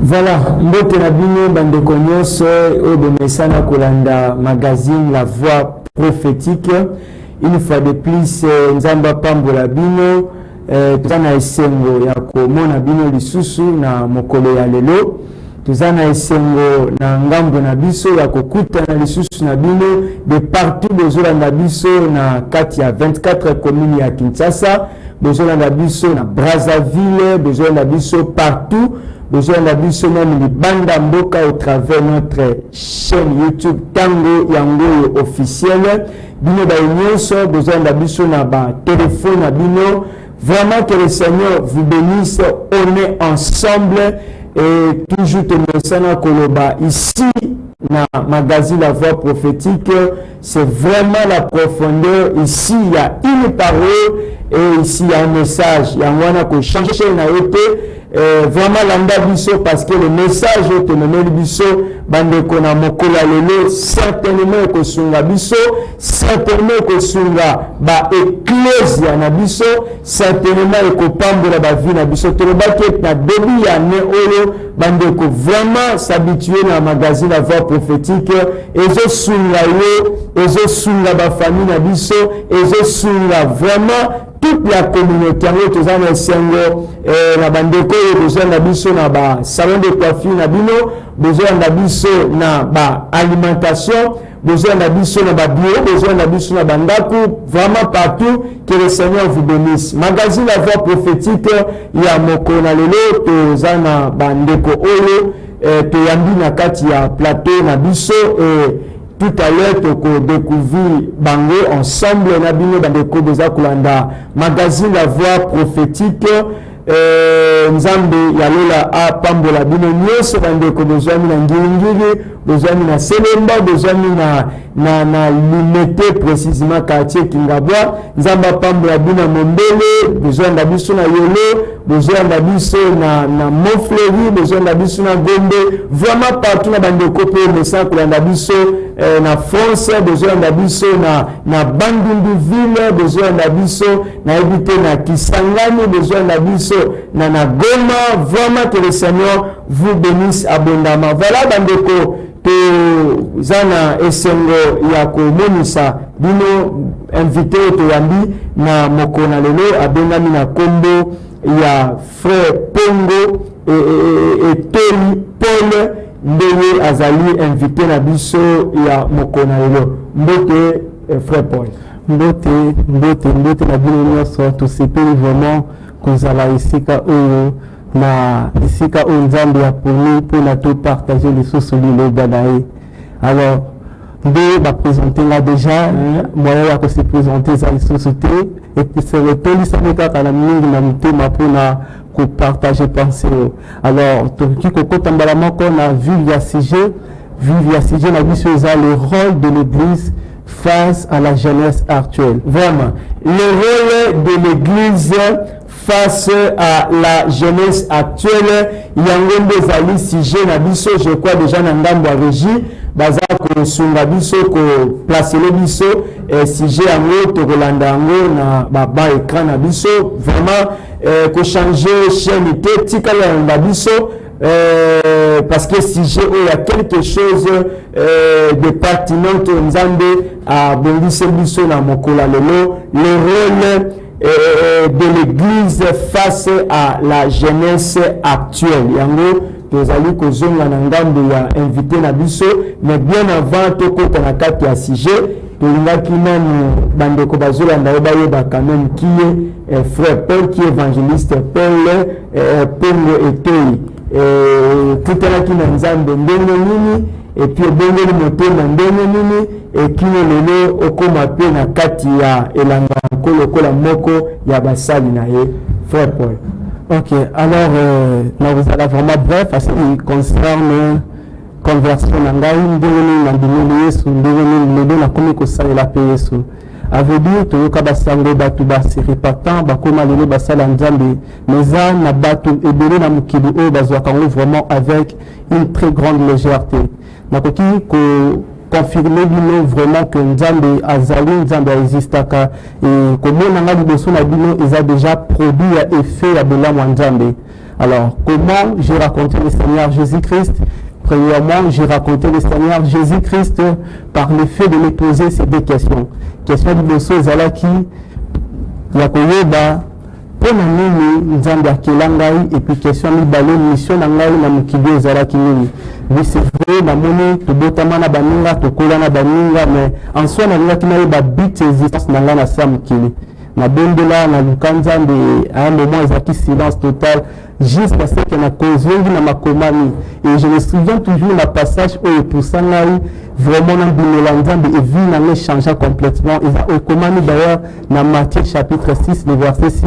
Voilà, mbote na bino bandeko nyonso oyo bomesana kolanda magazine La Voix Prophétique. Une fois de plus, nzamba pambola bino, tuzana esengo ya komona bino lisusu na mokolo ya lelo. Tuzana esengo na ngambo na biso ya kokuta na lisusu na bino de partout bozolanda biso na kati ya 24 communes ya Kinshasa, bozolanda biso na Brazzaville, bozolanda biso partout. Besoin de biso même libanda mboka au travers notre chaîne YouTube Tango Yango officielle. Bino ba nyonso besoin de biso na ba téléphone na bino. Vraiment que le Seigneur vous bénisse. On est ensemble et toujours te messana koloba ici na magazine La Voix Prophétique. C'est vraiment la profondeur. Ici il y a une parole et ici il y a un message. Il y a un ko changer na yote. Vraiment landa biso parce que le message est mené biso bande kona mokola lelo certainement ko sunga biso, certainement ko sunga ba ecclesia na biso, certainement ko pambola ba vie na biso to ba ke na début ya ne oyo bande ko vraiment s'habituer na magazine La Voix Prophétique ezo sunga yo, ezo sunga ba famille na biso, ezo sunga vraiment toute la communauté. Tous en esengo na bandeko besoin na biso na ba salon de coiffure na bino, besoin na biso na ba alimentation, besoin na biso na ba bureau, besoin na biso na bandaku, vraiment partout. Que le Seigneur vous bénisse. Magazine La Voix Prophétique ya moko na lelo tous en bandeko oyo to yambi na kati ya plateau na biso et tout à l'heure, tu as découvert Bango ensemble, on a bien bandeko beza kulanda magazine La Voix Prophétique. Nzambe yalola a pambola bino nyonso bandeko bozwami na ngingiri, bozwami na Selemba, bozwami na limete précisément quartier Kingabwa. Nzamba pambola bino Mombele, bozwami na biso na Yolo, bozwami na biso na Montfleury, bozwami na biso na Gombe. Vraiment partout na bandeko pe message kulanda biso na France, bozwami na biso na Bandundu ville, bozwami na biso na ebite na Kisangani, bozwami na biso na Goma. Vraiment que le Seigneur vous bénisse abondamment. Voilà bandeko to zana esengo ya komonisa bino invité to yambi na mokona lelo abengami na kombo ya frère Pongo et Tony Paul ndenge azali invité na biso ya mokona lelo. Mbote frère Paul. Mbote na bino nyonso tosepeli vraiment kozala isika oyo na isika oyo nzambe ya poni mpona to partager lisusu liloba na ye. Alors nde baprésente nga déjà moyen ya kose présente eza lisusu te episele tolisami kaka na mingi na motema mpona kopartage pensée oyo. Alors tokoki kokota mbala moko na vivre ya sujet na biso eza le rôle de l'église face à la jeunesse actuelle. Vraiment, le rôle de l'église face à la jeunesse actuelle, yango bezali sujet na biso, je crois déjà na ngambo ya régie baza ko sunga biso ko placer le biso sujet yango to kolanda yango na baba écran na biso. Vraiment ko changer chaîne te tikala na biso. Parce que si il y a quelque chose de pertinent nzambe a bongise biso na mokola lelo, le rôle de l'église face à la jeunesse actuelle. Yango tozali kozonga na ngambo ya invité na biso, mais bien avant tokota na kati ya sujet tolingaki nanu bandeko bazolanda bayeba quand même qui est frère Paul, qui est évangéliste Paul Pongo et Toyi. Tutelaki na nzambe ndenge nini et puis ebengeli motema ndenge nini ekino lelo okoma pe na kati ya elanga lokola moko ya basali na ye frère Paul. Ok, alors nous allons vraiment bref à ce qui concerne conversion na ngai ndenge nini na ndimeli Yesu ndenge nini lelo na komi kosalela pe Yesu. Avait dit toyoka basango batu basi repartant bakoma lelo basala nzambe meza na batu ebele na mokili oyo bazwaka ngo vraiment avec une très grande légèreté. Nakoki ko confirmer bino vraiment que nzambe azali nzambe existaka et komona nga liboso na bino eza déjà produit ya effet ya belamu ya nzambe. Alors, comment j'ai raconté le Seigneur Jésus-Christ? Premièrement, j'ai raconté le Seigneur Jésus-Christ par le fait de me poser ces deux questions. Question du bosso Zalaki, Yakoyeba, pour nini nzambe akela ngai, et puis question mibale mission na ngai na mokili ezalaki nini. Oui, c'est vrai, namoni tobotama na baninga tokola na baninga, mais en soi nalingaki nayeba but existence na ngai na sa mokili. Na bendela na lukanzambe à un moment ezalaki silence total jusqu'à ce que na kozongi na makomami, et je me souviens toujours na passage oyo poussa ngai vraiment na bimela nzambe et vie na ngai changea complètement. Et komami d'ailleurs na Matthieu chapitre 6 le verset 6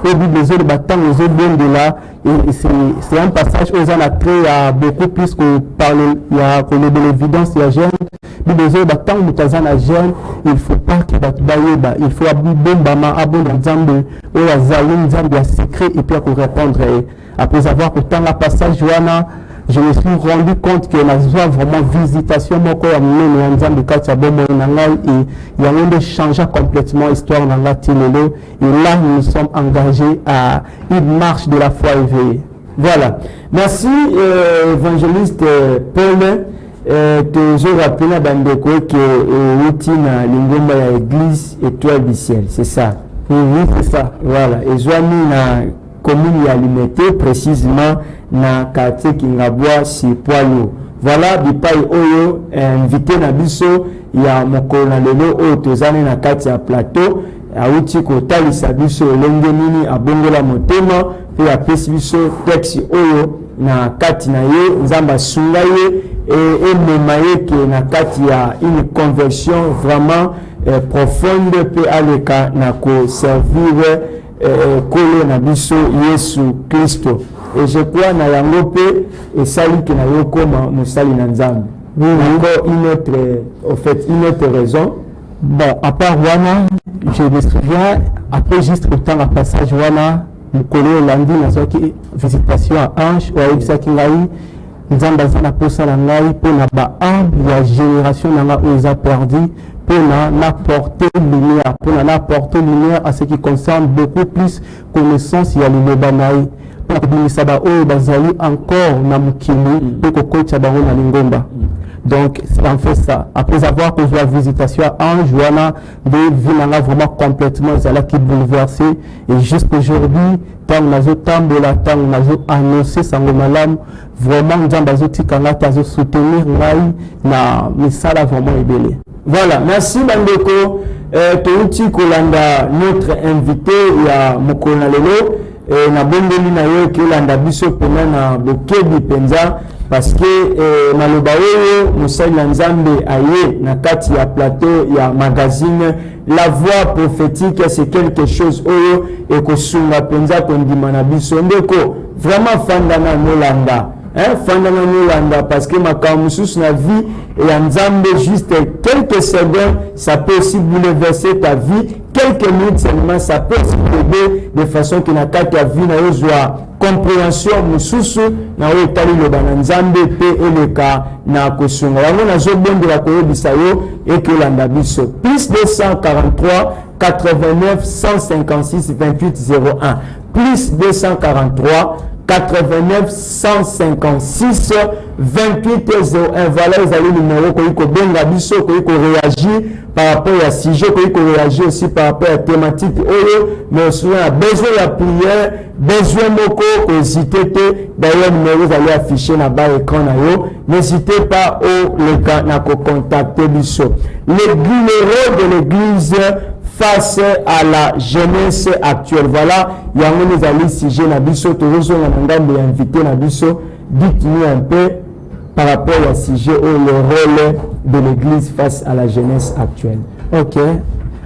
et bible ezoli batango ezobondela, et c'est un passage où on a trait à beaucoup plus que parler ya kolobela l'évidence ya jeune bible ezoli batango mutaza na jeune, il faut pas que batbayeba, il faut abombama abonda nzambe oyo azali nzambe ya secret, et puis à répondre. Après avoir autant la passage wana, je me suis rendu compte que la joie vraiment visitation moko ya munene ya nzambe kati ya bomoi na ngai, et yango changea complètement histoire na ngai tilelo, et là nous sommes engagés à une marche de la foi éveillée. Voilà, merci évangéliste Paul. Toujours rappelé à Bandeko que routine na lingomba ya église étoile du ciel, c'est ça? Oui, c'est ça. Voilà, et joani na commune ya Limete, précisément na quartier Kingabwa si Poilo. Voilà, bipai oyo invité na biso ya mokolo na lelo oyo tozane na kati ya plateau, auti kotalisa biso elenge nini abongola motema pe apesi biso texte oyo na kati na ye nzamba asunga ye et mema ye ke na kati ya une conversion vraiment profonde pe aleka na ko servir kolo na biso Yesu Kristo. Et je crois na yango pe esali ke na yo koma musali na nzambe. Encore une autre raison. Bon, à part wana, je me souviens, après juste autant la passage wana, mukolo landi na soki visitation à ange ou à ngai nzambe azana posa na ngai po na ba âme ya génération na nga oyo eza perdu, pour n'apporter lumière, à ce qui concerne beaucoup plus connaissance ya liloba naye, pour kobimisa ba oyo bazali encore na mokili pe kokocha bango na lingomba. Donc c'est en fait ça. Après avoir posé la visitation à Ange, wana de vie vraiment complètement qui bouleversé, et jusqu'aujourd'hui tant nazo tambola, tant nazo annoncé sango malam, vraiment nzambazo tikanga tazo soutenir ngai na misala vraiment ebele. Voilà, merci Bandeko. Touti kolanda notre invité ya mokolo na lelo, na bondeli na yo ki olanda biso pena na bokebi penza, parce que maloba oyo musali na nzambe aye na kati ya plateau ya magazine La Voix prophétique, c'est quelque chose oyo ekosunga penza kondima na biso ndeko vraiment fandana nolanda. Fandana nolanda, parce que makamusus na vie et en nzambe juste quelques secondes ça peut aussi bouleverser ta vie, quelques minutes seulement ça peut aussi t'aider de façon que na kati ya vie na yo zwa compréhension mususu na yo etali loba na nzambe pe eleka na kosunga yango nazobondela koyebisa yo ekolanda biso plus 243 89 156 28 01 plus 243 89 156 28 01. Voilà, ils allaient numéro qu'on benga biso, qu'on réagir par rapport à sujet, qu'on réagir aussi par rapport à thématique mais aussi on a besoin de la prière, besoin moko, n'hésitez pas. D'ailleurs, numéro vous allez afficher dans bas écran na yo. N'hésitez pas au cas na contacter biso. Le rôle de l'église face à la jeunesse actuelle. Voilà, il y a un des sujet na biso, toujours on a invité na biso. Dites-nous un peu par rapport au sujet ou le rôle de l'église face à la jeunesse actuelle. Ok.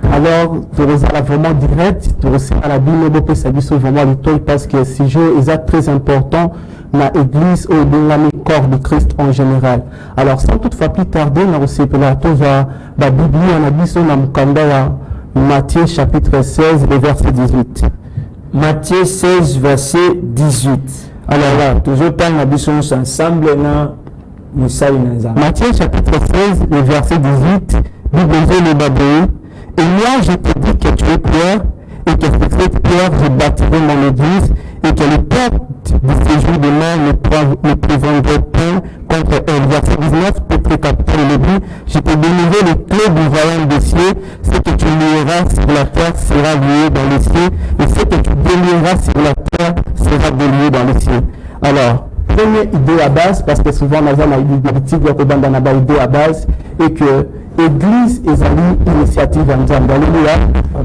Alors, tu es vraiment direct, tu es à la Bible, tu es vraiment le tour parce que ce sujet est très important dans l'église ou dans le corps de Christ en général. Alors, sans toutefois plus tarder, nous aussi pour la Bible, on a dit dans Matthieu chapitre 16, le verset 18. Matthieu 16, verset 18. Alors là, toujours tant nous ensemble dans Matthieu chapitre 16, le verset 18, Bible le Babé. Et moi, je te dis que tu es Pierre, et que sur cette pierre je bâtirai mon église et que les portes du séjour de mort ne prévaudront point contre elle. Verset 19, pour précapiter le but, je te donnerai les clés du royaume des cieux, ce que tu lieras sur la terre sera lié dans les cieux, et ce que tu délieras sur la terre sera délié dans les cieux. Alors, première idée à base, parce que souvent on a une idée à base, et que Église ezali initiative ya Nzambe. Alléluia.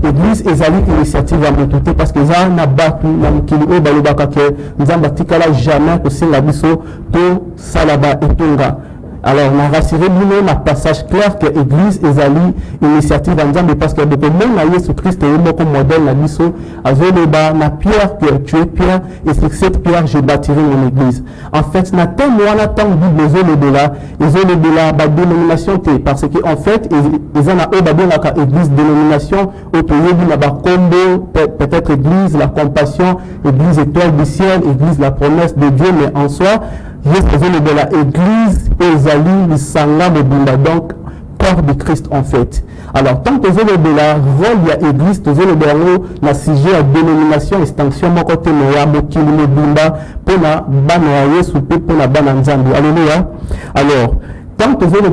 Église ezali initiative ya motuté parce que za na batu na mokili oyo balobaka ke Nzambe atikala jamais kosenga biso to salaba etonga. Alors, on a rassuré nous un passage clair que l'Église est l'initiative d'Anzambe parce que beaucoup de monde a Jésus-Christ et comme modèle la biso azoleba na pierre que tu es pierre et sur cette pierre je bâtirai mon église. En fait, na temps moi na temps Bible les ba dénomination té parce que en fait ils en a ba bien la église dénomination autoyebi na ba combo peut-être église la compassion, église étoile du ciel, église la promesse de Dieu mais en soi de la église ezali lisanga mobimba donc corps de Christ en fait. Alors tant que de la rôle ya église tozo le bango na sujet à dénomination extension moko te ya mokili mobimba pona bana ya Yesu pe pona bana Nzambe. Alléluia. Alors tant que le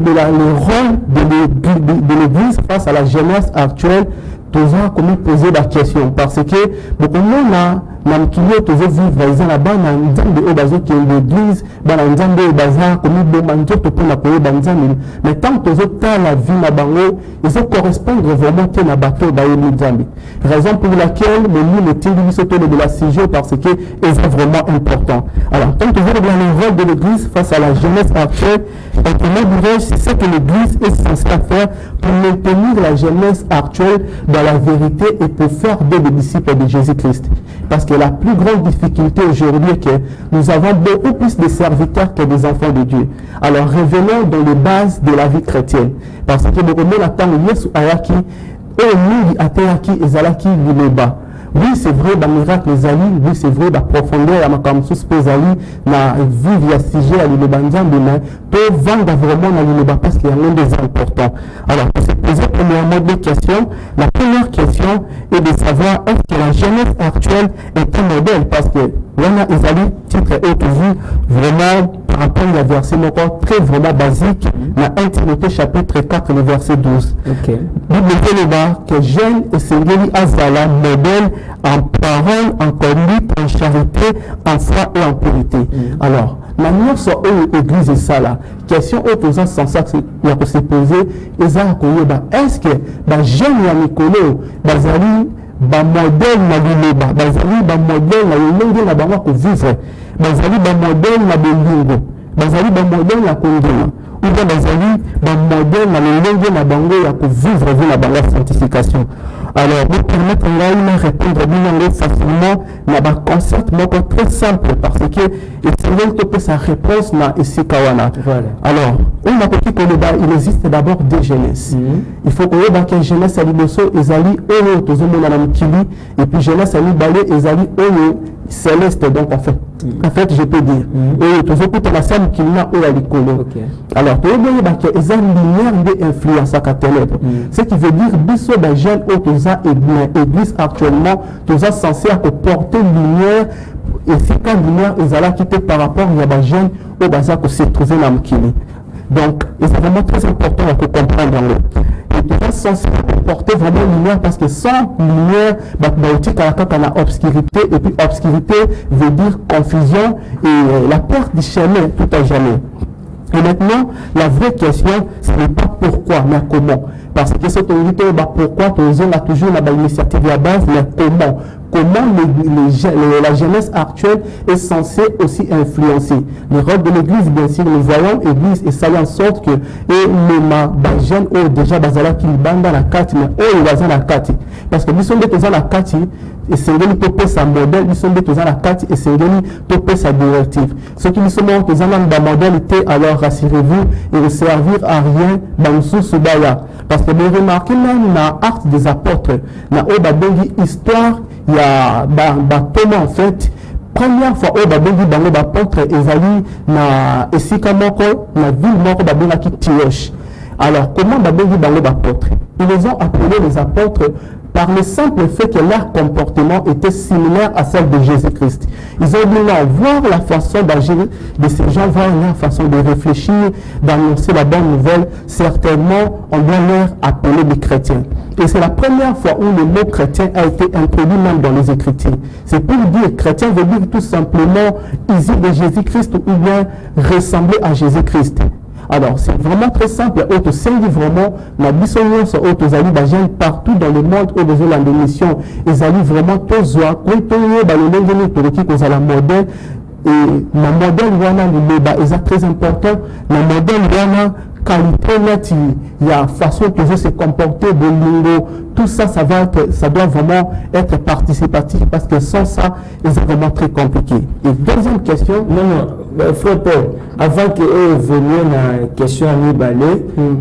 rôle de l'église face à la jeunesse actuelle toujours comment poser la question parce que beaucoup de monde na mkilio tozo vivre ils na bana Nzambe o bazo ki l'église bana Nzambe baza comme bomba nzoto pona ko ba Nzambe mais tant tozo ta la vie na bango ils correspondre vraiment te na bateau ba Nzambe raison pour laquelle le tingi biso to de la sujet parce que est vraiment important. Alors tant tozo le rôle de l'église face à la jeunesse actuelle et comment dirais-je c'est ce que l'église est censée faire pour maintenir la jeunesse actuelle dans la vérité et pour faire des disciples de Jésus-Christ parce que la plus grande difficulté aujourd'hui est que nous avons beaucoup plus de serviteurs que des enfants de Dieu. Alors revenons dans les bases de la vie chrétienne. Parce que beaucoup de monde attendent Yesu ayaki et nous ateyaki ezalaki liloba. Oui, c'est vrai, dans miracle les amis, oui, c'est vrai, dans profondeur, à ma kamsus pesali, na vivre ya sujet à l'Ilobanzan, mais pour vendre vraiment dans l'Iloba parce qu'il y a un des importants. Alors, pour se poser premièrement deux questions, la première question est de savoir est-ce que la jeunesse actuelle est un modèle parce que Wana Ezali, titre et toujours vraiment par rapport à verset très vraiment basique, dans 1 Timothée chapitre 4, le verset 12. Okay. Bible dit là-bas que jeune et Sengeli Azala, modèle en parole, en conduite, en charité, en foi et en pureté. Alors, la manière sur l'église est ça là. Question opposante sans ça que se poser, est-ce que les jeunes et Nicolo, bazali, modèle na liloba, bazali, modèle na yolenge na bango ko vivre, bazali, modèle na belingo, bazali, modèle na kondima, ou bien bazali, modèle na yolenge na bango ya ko vivre na bango sanctification. Alors, pour permettre de répondre facilement, il y a un concept très simple parce que c'est sa réponse na Isikawana. Alors, on a compris qu'il existe d'abord des jeunesses. Il faut que les jeunesse à l'Iboso, ils allaient au Tozomona et puis jeunesse à l'Ibalé, ils allaient au céleste. Donc, en fait, je peux dire. Et toujours pour la scène qu'il n'a au Alicolo. Alors, tu vois qu'il y a une lumière d'influence à ténèbres. Ce qui veut dire que les jeunes et l'église actuellement, tous censés porter lumière et si quand lumière ils allaient quitter par rapport à des jeunes au bazar que se trouver dans le Kili. Donc, c'est vraiment très important de comprendre. Et tu es censé porter vraiment lumière parce que sans lumière, il y a obscurité et puis obscurité veut dire confusion et la perte du chemin tout à jamais. Et maintenant, la vraie question, ce n'est pas pourquoi, mais comment. Parce que cette autorité, pourquoi, on a toujours l'initiative à la base, mais comment. Comment la jeunesse actuelle est censée aussi influencer. Le rôle de l'église, bien sûr, nous voyons l'église et ça y en sorte que les jeunes ont déjà basala qui bandent la carte, mais eux ils basent la carte. Parce que nous sommes des la carte et c'est une topé sa modèle, nous sommes des la carte et c'est une topé sa directive. Ceux qui nous sommes dans la modalité, alors rassurez-vous et ne servir à rien dans le sous-subaya. Parce que vous remarquez même dans l'acte des apôtres, dans l'histoire, il y a Thomas en fait. Première fois où babengi bango bapôtre ezali na esika moko na ville moko babengaki Tioche. Alors comment babengi bango bapôtre? Ils les ont appelés les apôtres par le simple fait que leur comportement était similaire à celle de Jésus-Christ. Ils ont dit non, voir la façon d'agir de ces gens, voir leur façon de réfléchir, d'annoncer la bonne nouvelle, certainement, on doit leur appeler des chrétiens. Et c'est la première fois où le mot chrétien a été introduit même dans les Écritures. C'est pour dire chrétien veut dire tout simplement issu de Jésus-Christ ou bien ressembler à Jésus-Christ. Alors, c'est vraiment très simple. Auto sengi vraiment, la bisognon sur auto zali d'agents partout dans le monde où besoin de mission. Ils allaient vraiment tous voir, quand on est dans le monde de l'équipe, aux la modèle, et la modèle wana le débat est très important. La modèle wana qualité net, il y a façon que je se comporter de lingo, tout ça, ça doit vraiment être participatif parce que sans ça, c'est vraiment très compliqué. Et deuxième question. Non, frère Paul, avant que eux veniez na question à Nibale,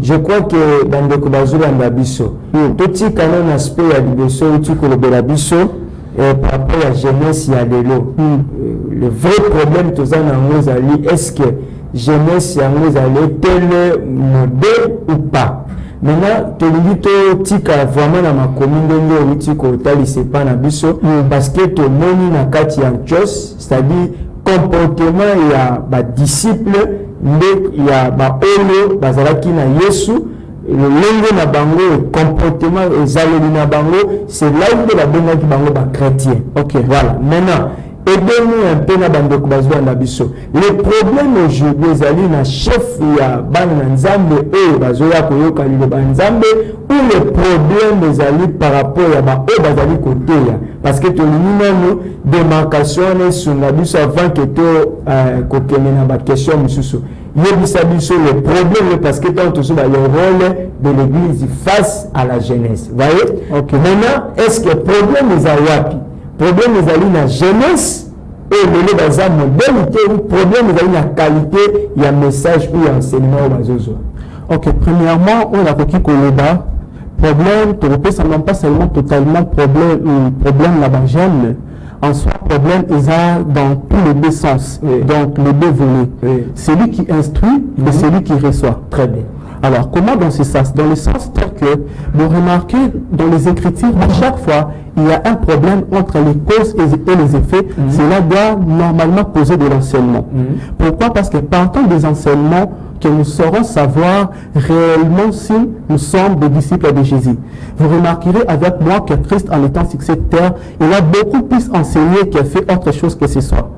je crois que dans le Kobazoula Ndabiso, tout ce qui a un aspect à l'Ibeso, tout ce que l'Ibeso, par rapport à la jeunesse, il y a de l'eau. Le vrai problème, tout ça, est-ce que jeunesse yango allait tel modèle ou pas. Maintenant, tu dis que tu as vraiment dans ma commune de c'est pas na biso parce que tu moni na kati en chose, c'est-à-dire comportement il y a ba disciple, il y a ba olo bazalaki na Yesu, le longo na bango comportement ezaleli na bango, c'est là où la benga ki bango ba chrétien. OK, voilà. Maintenant aidez-nous un peu dans le Kobazoula Ndabiso. Le problème aujourd'hui, c'est un chef ya ban nzambe et bazoya koyoka li ban nzambe ou le problème est par rapport à ba o bazali côté ya parce que to nous démarcation sur Ndabiso avant que to kokene na ba question mususu. Yebisa biso le problème parce que tant tout ça le rôle de l'église face à la jeunesse. Vous voyez? OK. Maintenant, est-ce que le problème est à wapi? Problème est la jeunesse et le bazar modernité ou problème est la qualité, il y a message ou enseignement au bazozo. OK, premièrement, on a compris que le bas problème, tu repères ça non pas seulement totalement problème là-bas jeune. En soi, problème est dans tous les deux sens, donc les deux volets. Celui qui instruit et celui qui reçoit. Très bien. Alors, comment dans ce sens? Dans le sens tel que vous remarquez dans les Écritures, à chaque fois, il y a un problème entre les causes et les effets. Cela doit normalement causer de l'enseignement. Pourquoi? Parce que partant des enseignements, que nous saurons savoir réellement si nous sommes des disciples de Jésus. Vous remarquerez avec moi que Christ, en étant sur cette terre, il a beaucoup plus enseigné qu'il a fait autre chose que ce soit.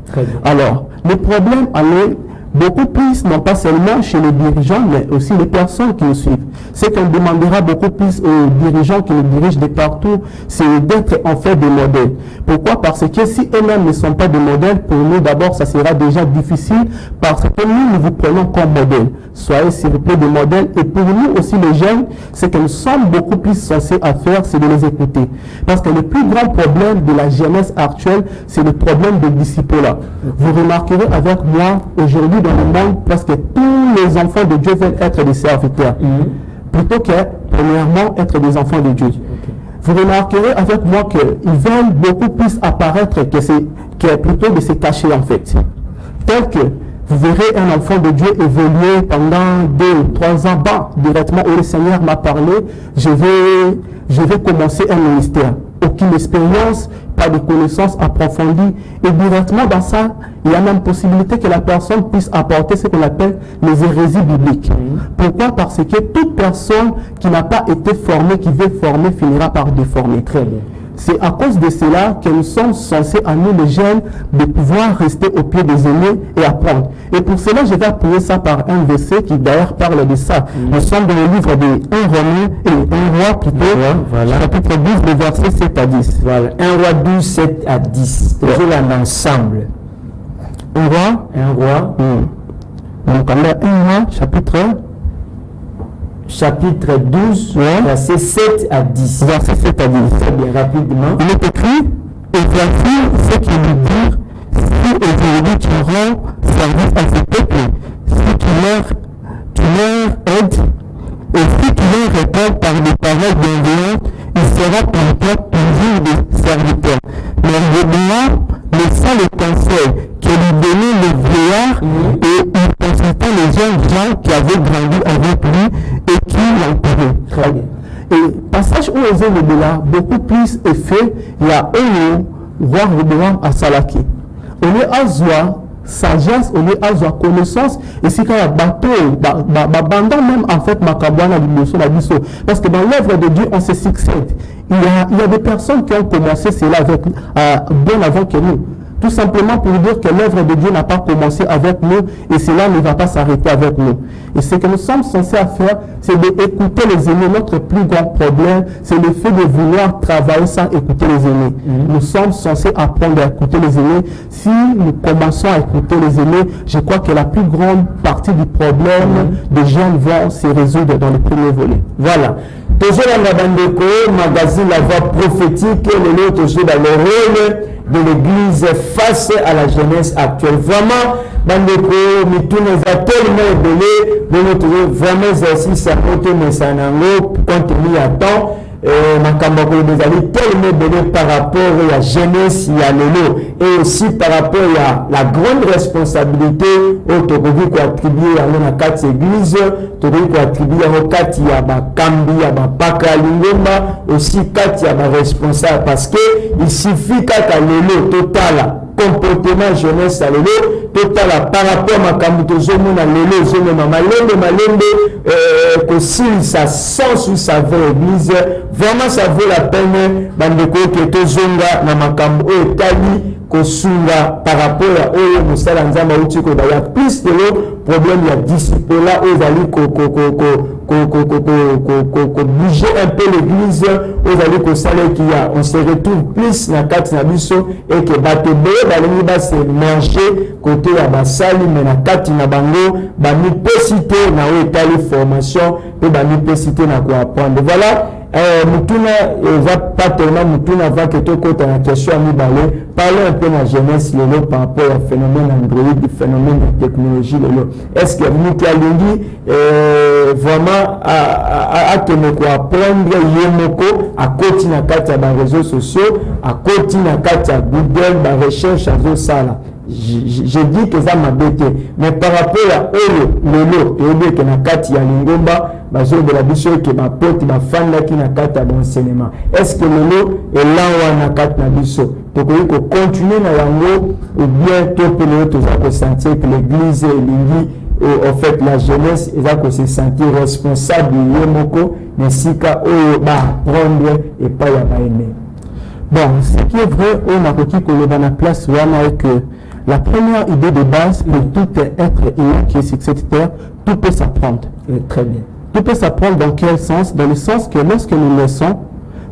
Alors, le problème est beaucoup plus, non pas seulement chez les dirigeants, mais aussi les personnes qui nous suivent. Ce qu'on demandera beaucoup plus aux dirigeants qui nous dirigent de partout, c'est d'être en fait des modèles. Pourquoi? Parce que si eux-mêmes ne sont pas des modèles, pour nous d'abord, ça sera déjà difficile parce que nous vous prenons comme modèle. Soyez s'il vous plaît des modèles. Et pour nous aussi les jeunes, ce que nous sommes beaucoup plus censés à faire, c'est de les écouter. Parce que le plus grand problème de la jeunesse actuelle, c'est le problème de disciple-là. Vous remarquerez avec moi, aujourd'hui dans le monde, presque tous les enfants de Dieu veulent être des serviteurs. Plutôt que, premièrement, être des enfants de Dieu. Vous remarquerez avec moi qu'ils veulent beaucoup plus apparaître que plutôt de se cacher en fait. Tel que vous verrez un enfant de Dieu évoluer pendant 2 ou 3 ans, directement où le Seigneur m'a parlé, je vais commencer un ministère. Aucune expérience, pas de connaissances approfondies. Et directement dans ça, il y a même possibilité que la personne puisse apporter ce qu'on appelle les hérésies bibliques. Pourquoi? Parce que toute personne qui n'a pas été formée, qui veut former, finira par déformer. Très bien. C'est à cause de cela que nous sommes censés, à nous les jeunes, de pouvoir rester au pied des aînés et apprendre. Et pour cela, je vais appuyer ça par un verset qui d'ailleurs parle de ça. Nous sommes dans le livre de 1 Romain et 1 Roi plutôt, chapitre 12, le verset 7 à 10. Voilà, 1 Roi 12, 7 à 10. Toujours en ensemble. 1 Roi. Donc, on a 1 Roi, chapitre 12, verset 7 à 10. Verset 7 à 10. Très bien, rapidement. Il est écrit, et voici ce qu'il veut dire, si aujourd'hui tu rends service à ce peuple, si tu leur aides, et si tu leur réponds par des paroles bienveillantes, il sera pour toi toujours des serviteurs. Mais maintenant, laissant le conseil que lui donnait le vieillard, et il consultait les jeunes gens qui avaient grandi avec lui et qui l'entouraient. Très bien. Et passage où osé le débat, beaucoup plus effet, il y a un roi Roboam à Salaki. On est à Zoa, sagesse, on est à Zoa, connaissance, et c'est quand il y a bateau, bandant même en fait, Makabwana, parce que dans l'œuvre de Dieu, on se succède. Il y a des personnes qui ont commencé cela avec, bien avant que nous. Tout simplement pour dire que l'œuvre de Dieu n'a pas commencé avec nous et cela ne va pas s'arrêter avec nous. Et ce que nous sommes censés faire, c'est d'écouter les aînés. Notre plus grand problème, c'est le fait de vouloir travailler sans écouter les aînés. Nous sommes censés apprendre à écouter les aînés. Si nous commençons à écouter les aînés, je crois que la plus grande partie du problème des jeunes vont se résoudre dans le premier volet. Voilà. Toujours dans la bande magazine La Voix prophétique, le lot toujours dans le rôle de l'Église face à la jeunesse actuelle. Vraiment, bandeko, mitune za tellement ébélé, vraiment exercice à côté de Sanango, compte tenu à temps. Makambako bezali tellement ébélé par rapport à la jeunesse, il y a lelo, et aussi par rapport à la grande responsabilité au Togogi qui attribué à la quatre église, Togogi qui attribué à quatre ya ba kambi ya ba paka lingomba, aussi quatre ya ba responsable parce que il suffit qu'à lelo total comportement jeunesse à lelo total par rapport à makambuto zomo na lelo zomo malembe que s'il ça sens ou ça veut église vraiment ça vaut la peine bandeko que to zonga na makambo o tali kosunga par rapport à oyo musala nzamba utiko ba ya plus de l'eau problème ya discipline là ozali bouger un peu l'église ozali ko sale qui a on se retrouve plus na kati na biso et que bato be balingi ba se manger côté ya basali mais na kati na bango ba mipesité na o etali formation pe ba mipesité na ko apprendre voilà. Mutuna va pas tellement Mutuna va que tout côté la question à Mibale parlons un peu de la jeunesse par rapport au phénomène Android, du phénomène de technologie. Est-ce que Mutalingi vraiment a tenu quoi apprendre Yemoko à côté na carte des réseaux sociaux, à côté na carte Google, la recherche à Zosala. Je dis que ça m'a bêté, mais par rapport à Lolo, et que na kati ya Lingomba, bazo de la biso que ma pote ma fanda qui na kati ya enseignement. Est-ce que Lolo est là ou na kati na biso? Donc il faut continuer na yango ou bien tout pour le tout ça sentir que l'église lingi en fait la jeunesse et ça que se sentir responsable de Yemoko, mais si ka prendre et pas ya ba aimer. Bon, ce qui est vrai, on a requis que le dans la place vraiment est que la première idée de base pour tout être humain qui est sur cette terre, tout peut s'apprendre. Très bien. Tout peut s'apprendre dans quel sens? Dans le sens que lorsque nous naissons,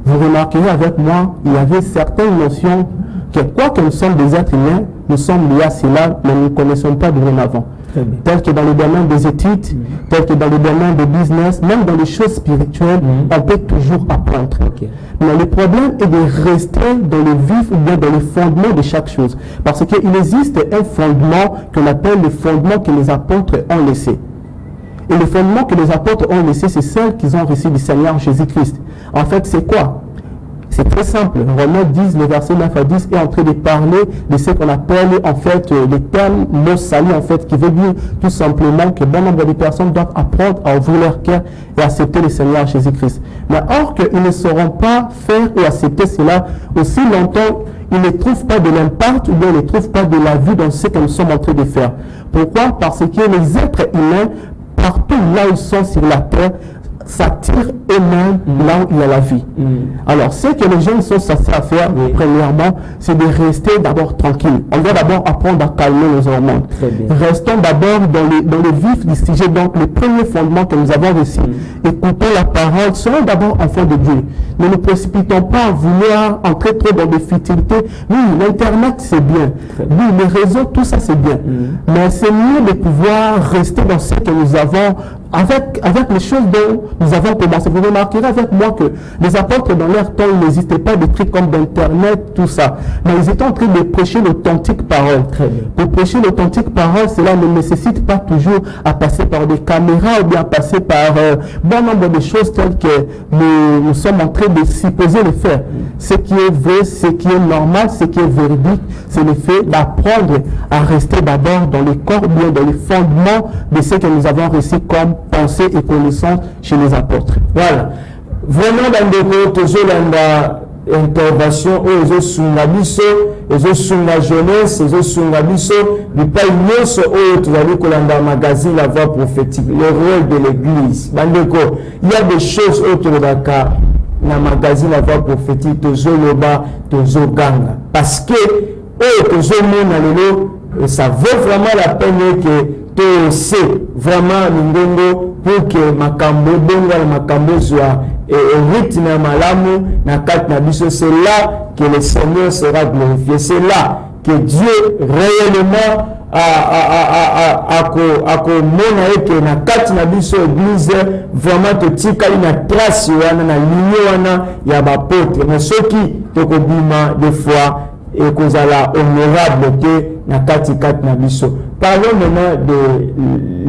vous remarquerez avec moi, il y avait certaines notions que quoi que nous sommes des êtres humains, nous sommes liés à cela, mais nous ne connaissons pas dorénavant. Tel que dans le domaine des études, tel que dans le domaine des business, même dans les choses spirituelles, on peut toujours apprendre. Mais le problème est de rester dans le vif ou bien dans le fondement de chaque chose. Parce qu'il existe un fondement qu'on appelle le fondement que les apôtres ont laissé. Et le fondement que les apôtres ont laissé, c'est celle qu'ils ont reçu du Seigneur Jésus-Christ. En fait, c'est quoi? C'est très simple. Romains 10, le verset 9 à 10 est en train de parler de ce qu'on appelle en fait les termes mot salut en fait, qui veut dire tout simplement que bon nombre de personnes doivent apprendre à ouvrir leur cœur et accepter le Seigneur Jésus-Christ. Mais or qu'ils ne sauront pas faire et accepter cela aussi longtemps, ils ne trouvent pas de l'impact ou bien ils ne trouvent pas de la vie dans ce que nous sommes en train de faire. Pourquoi? Parce que les êtres humains, partout là où ils sont sur la terre, s'attirent eux-mêmes là où il y a la vie. Alors, ce que les jeunes sont censés faire, premièrement, c'est de rester d'abord tranquille. On doit d'abord apprendre à calmer nos hormones. Restons d'abord dans le vif du sujet. Donc, le premier fondement que nous avons reçu, écoutons la parole, soyons d'abord enfants de Dieu. Ne nous précipitons pas à vouloir entrer trop dans des futilités. Oui, l'Internet, c'est bien. Oui, les réseaux, tout ça, c'est bien. Mais c'est mieux de pouvoir rester dans ce que nous avons avec les choses dont nous avons commencé. Vous remarquerez avec moi que les apôtres dans leur temps, ils n'existaient pas des trucs comme d'Internet, tout ça. Mais ils étaient en train de prêcher l'authentique parole. Pour prêcher l'authentique parole, cela ne nécessite pas toujours à passer par des caméras ou bien à passer par bon nombre de choses telles que nous sommes en train de supposer le faire. Ce qui est vrai, ce qui est normal, ce qui est véridique, c'est le fait d'apprendre à rester d'abord dans le corps, bien dans les fondements de ce que nous avons reçu comme pensée et connaissance chez les apôtres. Voilà. vraiment bandeko tozolanda intervention oyo ezosunga biso ezosunga jeunesse ezosunga biso bipai nyonso oyo tozali kolanda magazine La Voix prophétique, le rôle de l'église. Bandeko, il y a des choses oyo tolobaka na magazine La Voix prophétique tozoloba tozoganga parce que oyo tozomona lelo ça vaut vraiment la peine que tu sais vraiment mingongo pour que makambo bonga na makambo zwa rythme ya malamu na kati na biso. C'est là que le Seigneur sera glorifié, c'est là que Dieu réellement akomona eke na kati na biso église vraiment totikali na trace wana na ligne wana ya bapotre, mais soki tokobima des fois ekozala honorable te na kati na biso. Parlons maintenant de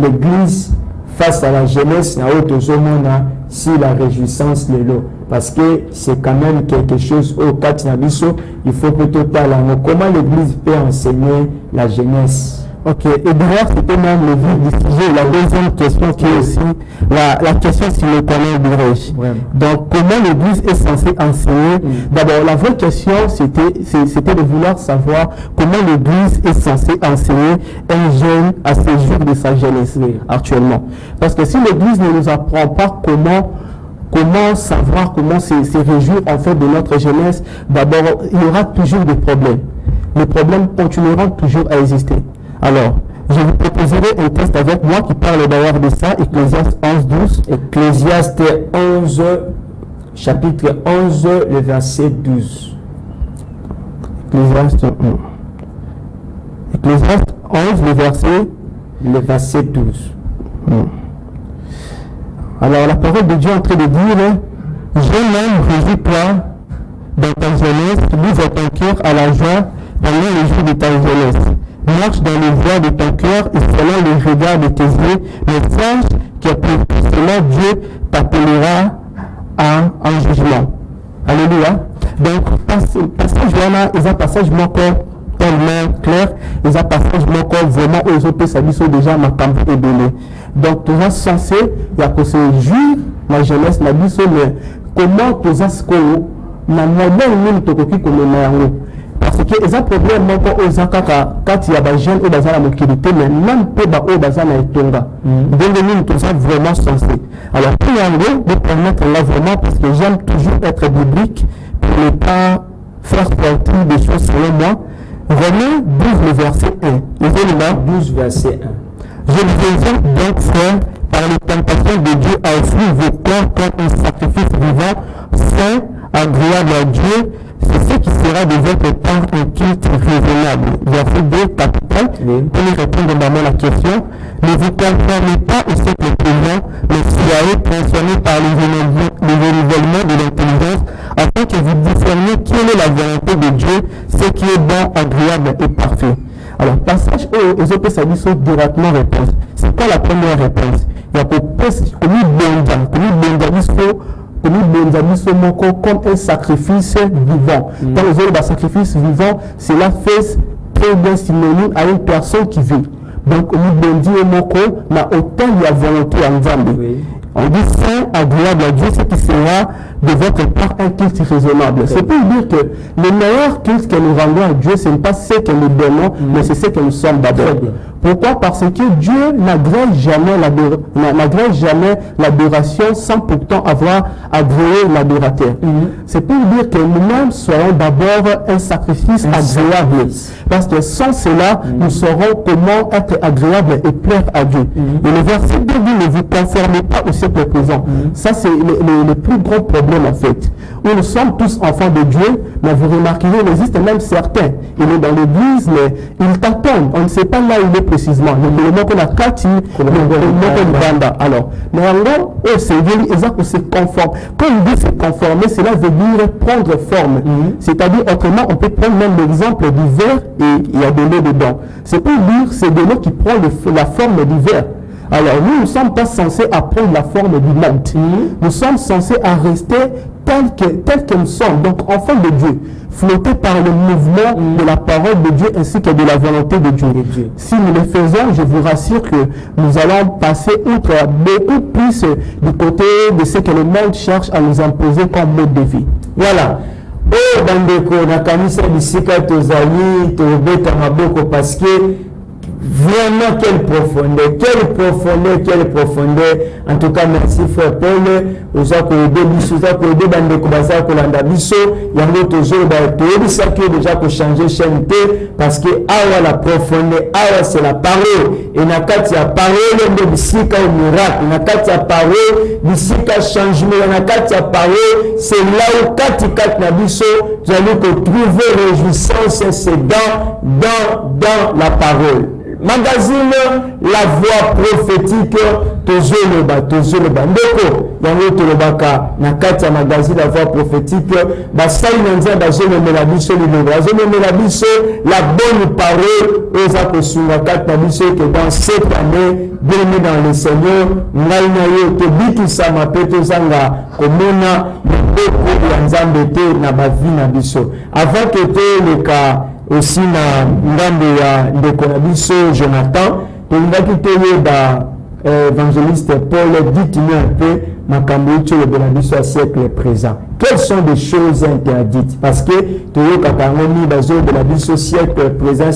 l'église face à la jeunesse na otozomona si la réjouissance lelo, parce que c'est quand même quelque chose au kati na biso, il faut peut-être parler comment l'église peut enseigner la jeunesse. Ok, et d'ailleurs c'était même le vif du sujet, la deuxième question qui est aussi la question sur le panel dirais-je. Donc comment l'église est censée enseigner? D'abord la vraie question c'était de vouloir savoir comment l'église est censée enseigner un jeune à ses jours de sa jeunesse actuellement. Parce que si l'église ne nous apprend pas comment savoir, comment se réjouir en fait de notre jeunesse, d'abord il y aura toujours des problèmes. Les problèmes continueront toujours à exister. Alors, je vous proposerai un texte avec moi qui parle d'ailleurs de ça, Ecclésiaste 11, 12. Ecclésiaste 11, chapitre 11, le verset 12. Ecclésiaste 11, le verset 12. Alors, la parole de Dieu est en train de dire, jeune homme, réjouis-toi dans ta jeunesse, livre ton cœur à la joie pendant les jours de ta jeunesse. Marche dans les voies de ton cœur et selon les regards de tes yeux, mais sache que pour cela Dieu t'appellera à un jugement. Alléluia. Donc, passage voilà, ils ont passage encore tellement clair, ils ont passage encore vraiment aux autres services déjà ma campagne est donnée. Donc, tu es censé, il y a que ce juge, la jeunesse, la biso, mais comment tu es ce qu'on a modèle même tokoki comme le parce que les problèmes sont aux akaka quand il y a des jeunes et des mobilité mais même pas aux bazar na etonga donc nous tout ça vraiment sensé. Alors pour de permettre là vraiment parce que j'aime toujours être biblique pour ne pas faire sortir des choses selon moi. Romains 12 le verset 1. Les éléments 12 verset 1. Je vous exhorte donc frères par les tentations de Dieu à offrir vos corps comme un sacrifice vivant, saint, agréable à Dieu. C'est ce qui sera de votre part un culte raisonnable. Verset 2, capital. Pour lui répondre d'abord à la question. Ne vous conformez pas au siècle présent, mais soyez transformés par le renouvellement de l'intelligence, afin que vous discerniez quelle est la volonté de Dieu, ce qui est bon, agréable et parfait. Alors, passage où les autres services sont directement réponse. C'est quoi la première réponse? Il y a pour comme un sacrifice vivant. Dans les autres, sacrifice vivant, cela fait très bien synonyme à une personne qui vit. Donc, nous na autant il y a volonté en Zambie. On dit saint, agréable à Dieu, ce qui sera de votre part un culte raisonnable. C'est pour dire que le meilleur culte que nous rendons à Dieu, ce n'est pas ce que nous donnons, mais c'est ce que nous sommes d'abord. Pourquoi? Parce que Dieu n'agrège jamais l'adoration sans pourtant avoir agréé l'adorateur. C'est pour dire que nous-mêmes soyons d'abord un sacrifice agréable. Parce que sans cela, nous saurons comment être agréable et plaire à Dieu. Et le verset 2 dit, ne vous conformez pas au siècle présent. Ça, c'est le plus gros problème en fait. Où nous sommes tous enfants de Dieu, mais vous remarquerez, il existe même certains. Il est dans l'église, mais il t'attend. On ne sait pas là où il est précisément. Alors, mais alors, c'est se conforme. Quand on dit se conformer, cela veut dire prendre forme. C'est-à-dire, autrement, on peut prendre même l'exemple du verre et il y a de l'eau dedans. C'est pour dire, c'est de l'eau qui prend la forme du verre. Alors, nous ne sommes pas censés apprendre la forme du monde. Nous sommes censés à rester tels que nous sommes, donc enfants de Dieu, flottés par le mouvement de la parole de Dieu ainsi que de la volonté de Dieu. Si nous le faisons, je vous rassure que nous allons passer outre beaucoup plus du côté de ce que le monde cherche à nous imposer comme mode de vie. Voilà. Oh, bandeko, nakanisa bisika tozali, tobeta maboko parce que vraiment quelle profondeur. En tout cas, merci frère Paul. Oza ko aider biso, oza ko aider bandeko baza ko landa biso. Yango toujours ba toyebi ça que déjà ko changer chaîne parce que awa la profondeur, awa c'est la parole. Et na kati ya parole ndo bisika au miracle. Na kati ya parole bisika changement. Na kati ya parole c'est là où kati na biso j'allais ko trouver réjouissance c'est dans la parole. Magazine La Voix Prophétique tozoloba ndeko yango tolobaka na kati ya magazine La Voix Prophétique basali na nzia bazomemela biso liloba bazomemela biso la bonne parole oza kosunga kati na biso que dans cette année bien dans le Seigneur ngai na yo tobikisama mpe tozanga komona mobeko ya nzambe te na bavi na biso avant que toleka aussi na ngambo ya ndeko na biso Jonathan tolingaki toyeba évangéliste Paul dit-nous un peu makambo oyo yobela biso ya siècle présent. Quelles sont des choses interdites? Parce que toyokaka yango ni bazobela biso siècle présent,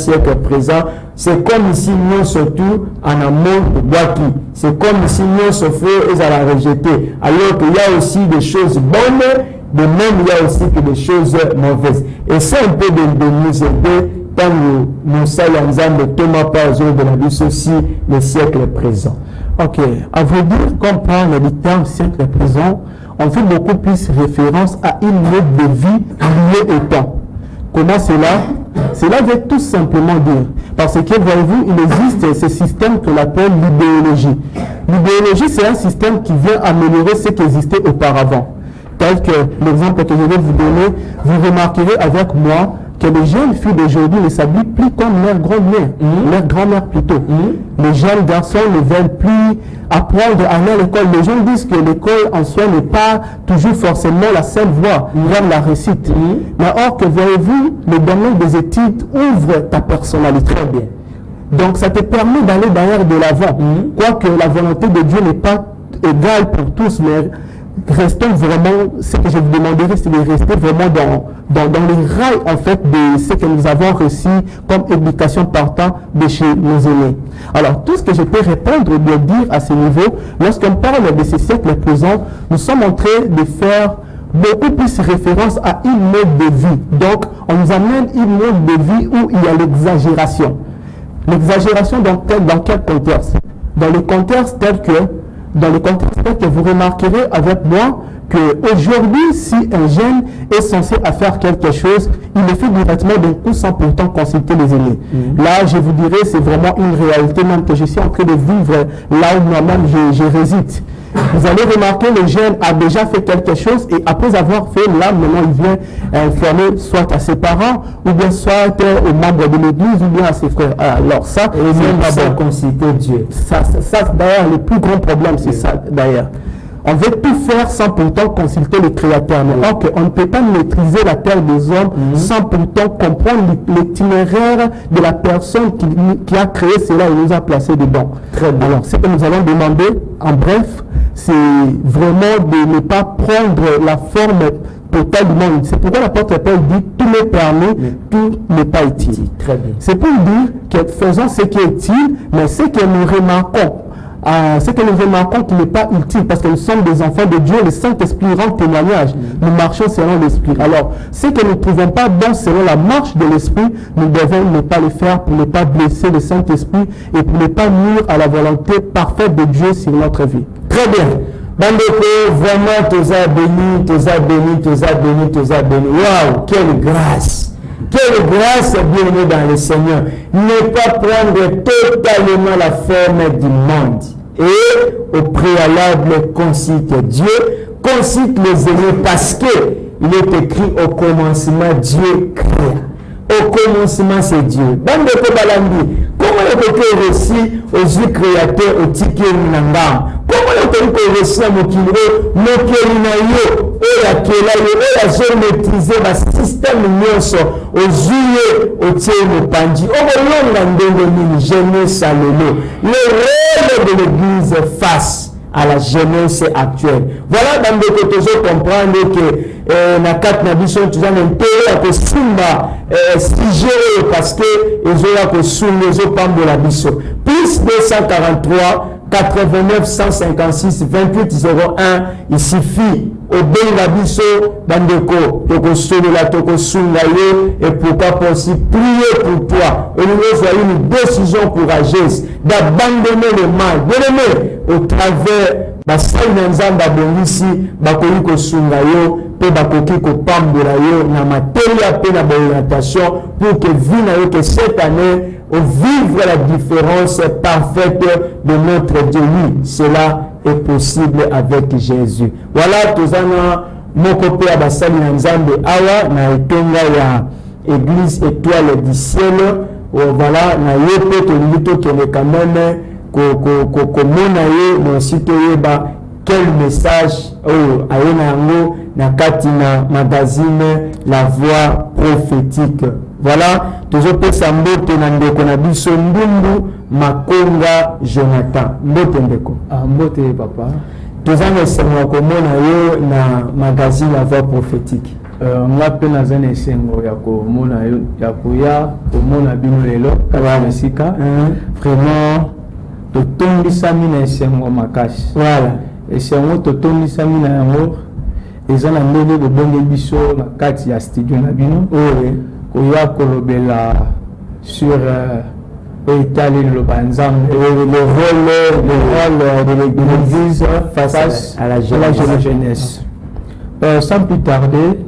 c'est comme ici nous surtout en amont de Bwaki. C'est comme ici nous sauf ils à la rejeter. Alors qu'il y a aussi des choses bonnes. De même, il y a aussi que des choses mauvaises. Et c'est un peu de nous aider quand nous saluons de Thomas Pazo de la vie aussi le siècle présent. Ok, à vrai dire, quand on parle du terme siècle présent, on fait beaucoup plus référence à une mode de vie liée au temps. Comment cela? Cela veut tout simplement dire, parce que voyez-vous, il existe ce système qu'on appelle l'idéologie. L'idéologie, c'est un système qui vient améliorer ce qui existait auparavant. Tel que l'exemple que je vais vous donner, vous remarquerez avec moi que les jeunes filles d'aujourd'hui ne s'habillent plus comme leur grand-mère, leur grand-mère plutôt. Les jeunes garçons ne veulent plus apprendre à aller à l'école. Les gens disent que l'école en soi n'est pas toujours forcément la seule voie vers la réussite. Mais or que voyez-vous, le domaine des études ouvre ta personnalité. Très bien. Donc ça te permet d'aller derrière de l'avant. Quoique la volonté de Dieu n'est pas égale pour tous, mais restons vraiment, ce que je vous demanderai, c'est de rester vraiment dans les rails en fait de ce que nous avons reçu comme éducation partant de chez nos aînés. Alors tout ce que je peux répondre ou bien dire à ce niveau, lorsqu'on parle de ce siècle présent, nous sommes en train de faire beaucoup plus référence à une mode de vie. Donc on nous amène une mode de vie où il y a l'exagération. L'exagération dans quel contexte? Dans le contexte tel que vous remarquerez avec moi qu'aujourd'hui, si un jeune est censé faire quelque chose, il le fait directement d'un coup sans pourtant consulter les aînés. Là, je vous dirais, c'est vraiment une réalité même que je suis en train de vivre là où moi-même je réside. Vous allez remarquer, le jeune a déjà fait quelque chose et après avoir fait, là, maintenant, il vient informer soit à ses parents ou bien soit aux membres de l'église ou bien à ses frères. Alors ça, c'est pas consulter Dieu. Ça d'ailleurs, le plus grand problème, c'est ça d'ailleurs. On veut tout faire sans pourtant consulter le Créateur. Mais or on ne peut pas maîtriser la terre des hommes sans pourtant comprendre l'itinéraire de la personne qui a créé cela et nous a placé dedans. Alors, ce que nous allons demander, en bref, c'est vraiment de ne pas prendre la forme totale du monde. C'est pourquoi l'apôtre Paul dit tout m'est permis, tout n'est pas utile. C'est pour dire que faisons ce qui est utile, mais ce que nous remarquons, qui n'est pas utile parce que nous sommes des enfants de Dieu, le Saint-Esprit rend témoignage. Nous marchons selon l'Esprit. Alors, ce que nous ne trouvons pas bon selon la marche de l'Esprit, nous devons ne pas le faire pour ne pas blesser le Saint-Esprit et pour ne pas nuire à la volonté parfaite de Dieu sur notre vie. Très bien. Bandeko, vraiment, toza béni. Waouh, quelle grâce! Quelle grâce bien dans le Seigneur. Ne pas prendre totalement la forme du monde. Et au préalable, consulte Dieu, consulte les aînés parce que il est écrit au commencement, Dieu créa. Au commencement, c'est Dieu. Bandeko Balandi, comment est-ce que réussi aux yeux créateurs, au ticket Nangam? comment on peut réussir à mokili na yo oyo akela yo oyo azomaîtrise basystème nyonso ozwi ye otie mopanzi okolonga ndenge nini jeunesse ya lelo le rôle de l'église face à la jeunesse actuelle. Voilà dans le côté je comprendre que na kati na biso tuza na intérêt ya kosimba sujet parce que ezoya kosunga ezopambola biso. Plus 243 89 156 28 01 il suffit obenga biso bandeko tokosolola tokosunga yo et pourquoi pas aussi prier pour toi et nous avons une décision courageuse d'abandonner le mal bien-aimé au travers basali na nzambe abongisi bakoki kosunga yo mpe bakoki kopambola yo na materia mpe na baorientation pour que vie na yo que cette année au vivre la différence parfaite de notre Dieu. Oui, cela est possible avec Jésus. Voilà, tozana moko pe abasali na nzambe awa na etonga ya église étoile du ciel. Voilà, na yo pe tolingi tokende quand même komona ye na aussi toyeba quel message ayena yango na kati na magazine La Voix prophétique. Voilà, tozopesa mbote na ndeko na biso Ndungu Makonga Jonathan. Mbote ndeko. Mbote papa. Tozana esengo komona yo na magazine La Voix prophétique. Nga pe nazana esengo ya komona yo ya koya komona bino lelo kala sika. Vraiment totondisami na esengo makasi. Voilà. Esengo totondisami na yango ezana ndenge bobonge biso na kati ya studio na bino. Oui. Koya kolobela sur étaler le banzam le rôle de l'église face à la jeunesse. Sans plus tarder,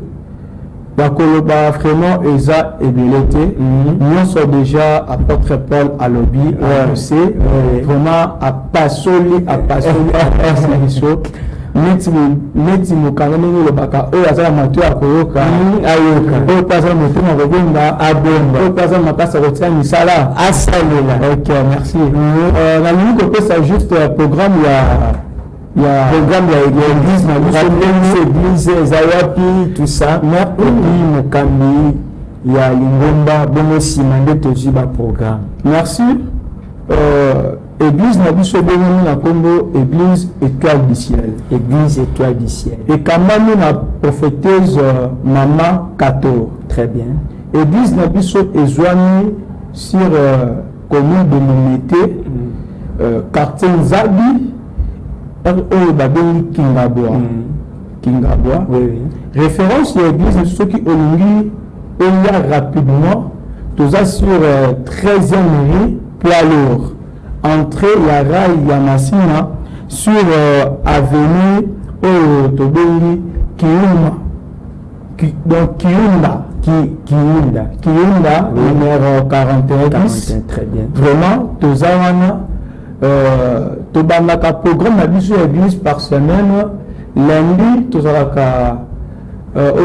la koloba vraiment eza ebelete. Nous sommes déjà apôtre Paul à lobby vraiment à pasoli neti mokanga ndenge olobaka oyo azala mato ya koyoka ayoka oyo mpe azala motema kobonga abonga oyo mpe azala makasi ya kotia misala asalela. Ok, merci. Nalingi kopesa juste programme ya programme ya église na biso église eza wapi tout ça epi mokambi ya lingomba bongo nsima nde tozwi baprogramme. Merci. Église na biso bongo na Congo, église étoile du ciel. Église étoile du ciel. Et kamani na prophétise Maman Kato. Très bien. Église na biso ezwani sur commune de Limité, quartier Nzabi, oyo babengi Kingabwa. Kingabwa. Oui. Référence à l'église ceux qui olingi oya rapidement, toza sur 13e rue poids lourd. Entrée la rail Yamasina sur avenue Tobengi Kiuma. Donc Kiunda numéro 41. Très bien. Vraiment, Tozawana Tobanaka programme la église par semaine. Lundi, Tozalaka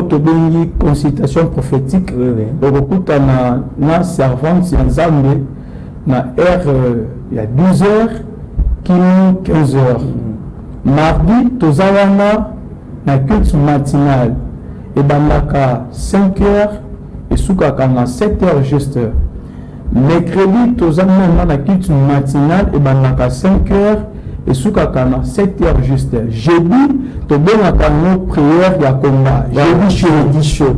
Tobengi consultation prophétique. Beaucoup na servante Yanzambe. Na heure il y a 12h, 15h. Mardi, tozawana na culte matinal. Et bandaka 5h et soukaka na 7h juste. Mercredi, tozawana na culte matinal et bandaka 5h et soukaka na 7h juste. Jeudi, tobengaka no prière ya komba. Jeudi chaud.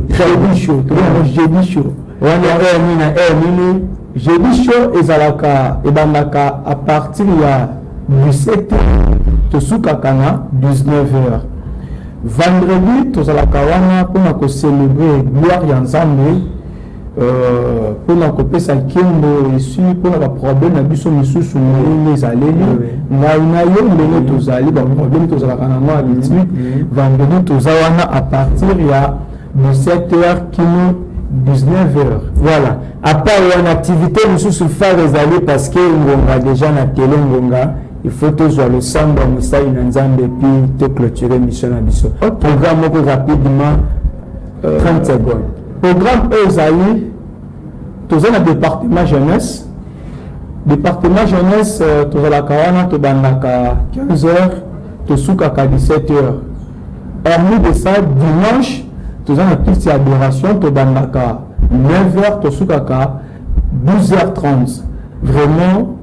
Jeudi chaud ezalaka ebandaka à partir ya 17h tosukaka na 19h. Vendredi tozalaka wana pona ko célébrer gloire ya Nzambe pona ko pesa kimbo ici pona ba problème na biso misusu ndenge ezaleli ngai na yo ndenge tozali ba problème tozalaka na moi habitude. Vendredi tozawana à partir ya 17h kino 19h. Voilà. À part une activité, nous sommes faire réaliser parce que on a déjà na télé ngonga. Il faut toujours le samba Moussa Inanzambe et puis te clôturer mission à mission. Programme rapidement 30 secondes. Programme Ezali, tous un département jeunesse. Département jeunesse, tozalaka wana tobandaka 15h, tosukaka 17h. Hormis de ça, dimanche, tozana petite adoration, tobandaka 9h, tosukaka 12h30. Vraiment,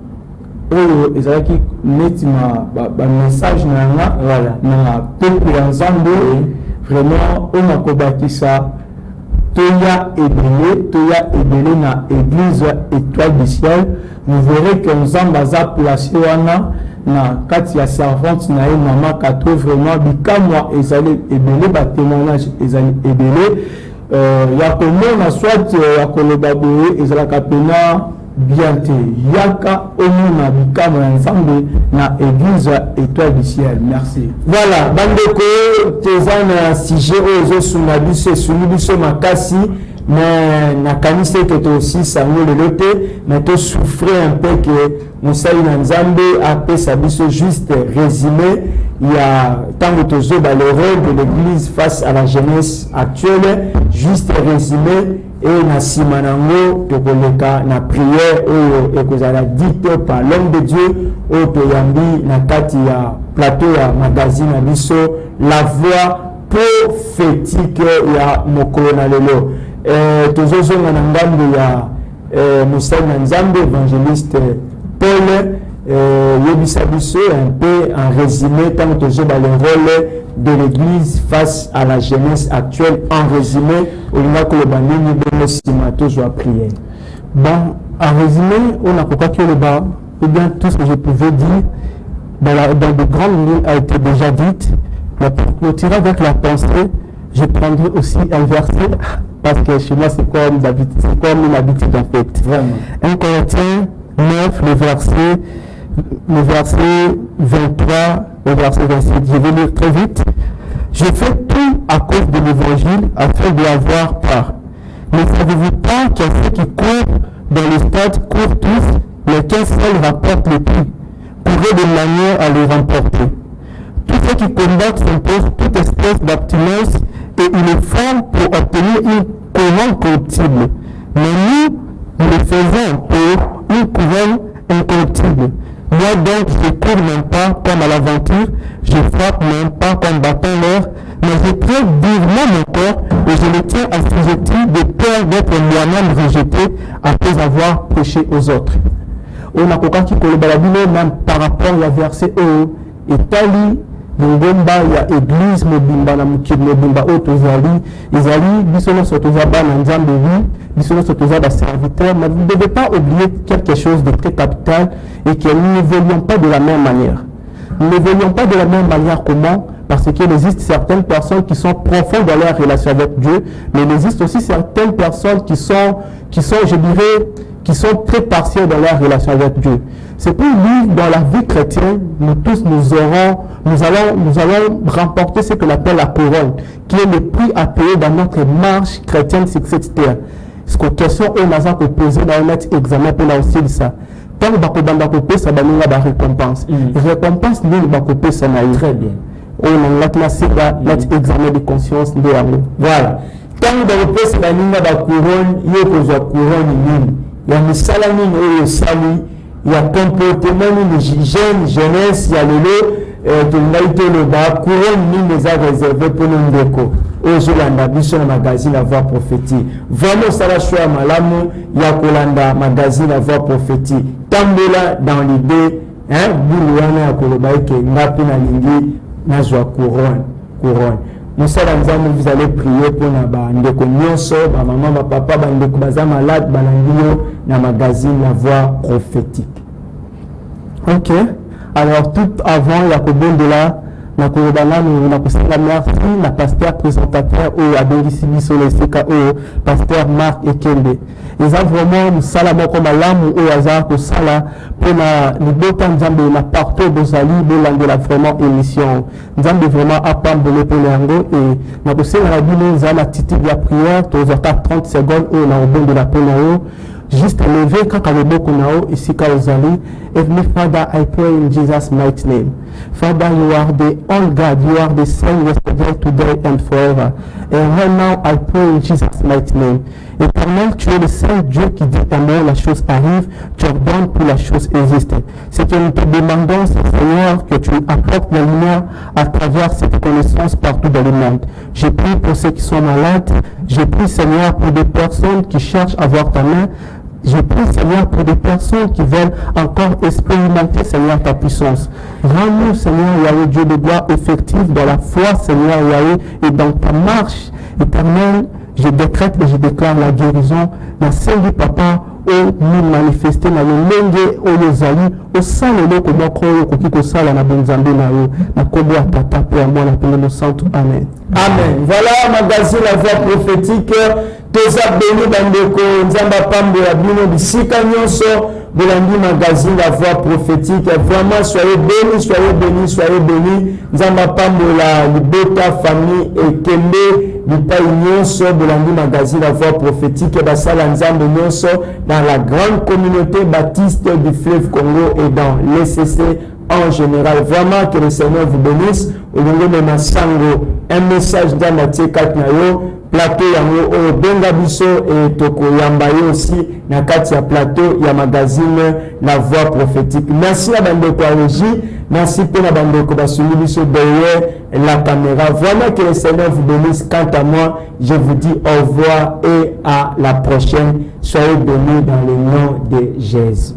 ezalaki neti ma message na nga voilà na peuple ya Nzambe vraiment on a kobakisa toya ebele na église étoile du ciel. Vous verrez que Nzambe aza placé wana na kati ya servante na ye mama kato vraiment bikamwa ezali ebele ba témoignage ezali ebele ya komona soit ya koloba boye ezalaka pena bien te yaka omona bikamwa ya Nzambe na église étoile du ciel. Merci. Voilà bandeko tezana sujet ozo suna biso suni biso makasi mais nakanisi que aussi sango le te mais to souffrir un peu que Moussai na Nzambe apesa biso juste résumé. Il y a tant de choses dans le rôle de l'église face à la jeunesse actuelle, juste résumé et na simanango to koleka na prière et que ça dite par l'homme de Dieu au toyambi na kati ya plateau ya magazine à biso la voix prophétique ya mokolo na lelo tozozo na ngambo ya Moussa Nzambe évangéliste Paul yebisa biso un peu en résumé tant que j'ai dans le rôle de l'église face à la jeunesse actuelle en résumé au niveau que le bandini de simato soit prière. Bon, en résumé, on a pas que le bas ou bien tout ce que je pouvais dire dans de grandes lignes a été déjà dit. Mais pour clôturer avec la pensée, je prendrai aussi un verset parce que chez moi c'est comme une habitude en fait. Vraiment. 1 Corinthiens 9, le verset 23, le verset 27. Je vais lire très vite. Je fais tout à cause de l'évangile afin d'y avoir part. Ne savez-vous pas qu'il y a ceux qui courent dans le stade, courent tous, mais qu'un seul rapporte le prix? Courez de manière à le remporter. Tous ceux qui combattent s'imposent toute espèce d'abstinence et une forme pour obtenir une couronne corruptible. Mais nous le faisons pour une couronne incorruptible. Moi donc, je ne cours même pas comme à l'aventure, je frappe même pas comme battant l'air, mais je traite vivement mon corps et je le tiens assujetti de peur d'être moi-même rejeté après avoir prêché aux autres. On a compris que le balabino même par rapport à verset et tali ngomba ya église mobimba na mukiri mobimba otozali ezali biso nyonso toza bana Nzambe wi biso nyonso toza ba serviteurs, mais vous ne devez pas oublier quelque chose de très capital et que nous n'évoluons pas de la même manière. Nous n'évoluons pas de la même manière. Comment? Parce qu'il existe certaines personnes qui sont profondes dans leur relation avec Dieu, mais il existe aussi certaines personnes qui sont, je dirais, qui sont très partielles dans leur relation avec Dieu. C'est pour lui, dans la vie chrétienne, nous tous, nous allons remporter ce que l'on appelle la couronne, qui est le prix à payer dans notre marche chrétienne sur cette terre. Ce que question on a posé dans notre examen pour la aussi ça. Tant que bakobanda kopé ça baninga ba récompense. Récompense nous bakopé ça na très bien. On a notre examen de conscience de amour. Voilà. Tant que bakopé ça baninga ba couronne, yo kozwa couronne nini. Ya misala nini oyo sali, ya comportement nini jeunesse ya lelo tolai toloba couronne nini eza réservé pour nos ndeko. Ozolanda biso na magazine la voix prophétique. Vraiment ça la choix malamu ya kolanda magazine la voix prophétique. Tambola dans l'idée buluana ya koloba ke ngapi na lingi nazwa couronne. Moussala Nzambe, vous allez prier pour na ba ndeko nyonso, ba maman, ba papa, ba ndeko baza malade, ba nangio na magazine la voix prophétique. OK. Alors tout avant Yakobo de là na korobana nous na kosala merci na pasteur présentateur au abengisi biso lesika au pasteur Marc Ekende. Ils ont vraiment musala moko malamu au hasard ko sala pour na libota Nzambe na partout bozali bolandela vraiment émission. Nzambe vraiment apambole pour yango et na kosala na bino zala titi ya prière to 30 secondes au na obon de la prière. Juste lever quand on beaucoup nao ici Kaozali. Heavenly Father, I pray in Jesus' mighty name. Father, you are the all God, you are the same yesterday. yesterday, today, and forever. And right now, I pray in Jesus' mighty name. Éternel, tu es le seul Dieu qui dit à moi la chose arrive, tu ordonnes pour la chose existe. C'est que nous te demandons, Seigneur, que tu apportes la lumière à travers cette connaissance partout dans le monde. Je prie pour ceux qui sont malades, je prie, Seigneur, pour des personnes qui cherchent à voir ta main. Je prie, Seigneur, pour des personnes qui veulent encore expérimenter, Seigneur, ta puissance. Rends-nous, Seigneur Yahweh, Dieu de gloire effectif dans la foi, Seigneur Yahweh, et dans ta marche éternelle. Je décrète et je déclare la guérison. La Seigneur Papa, au nous manifester dans le lenge au yozali, au sein de l'eau, comme on croit qu'il sala na benzambe na yo, na kobo atata pe à moi la pele no santo. Amen. Amen. Voilà, magazine La Voix Prophétique. Toza beni bandeko nzamba pambo ya bino bisika nyonso bolandi magazine La Voix Prophétique. Vraiment, soyez bénis, soyez bénis, soyez bénis. Nzamba pambo la libota famille et kembe bipai nyonso bolandi magazine La Voix Prophétique. Basala nzambe nyonso dans la grande communauté baptiste du fleuve Congo et dans l'ECC en général. Vraiment, que le Seigneur vous bénisse. Un message dans la T4 plateau yango oyo benga biso et toko yambaye aussi na kati ya plateau ya magazine La Voix Prophétique. Merci à bandeko ya régie, merci pe na bandeko basumi biso derrière la caméra. Vraiment que le Seigneur vous bénisse. Quant à moi, je vous dis au revoir et à la prochaine. Soyez bénis dans le nom de Jésus.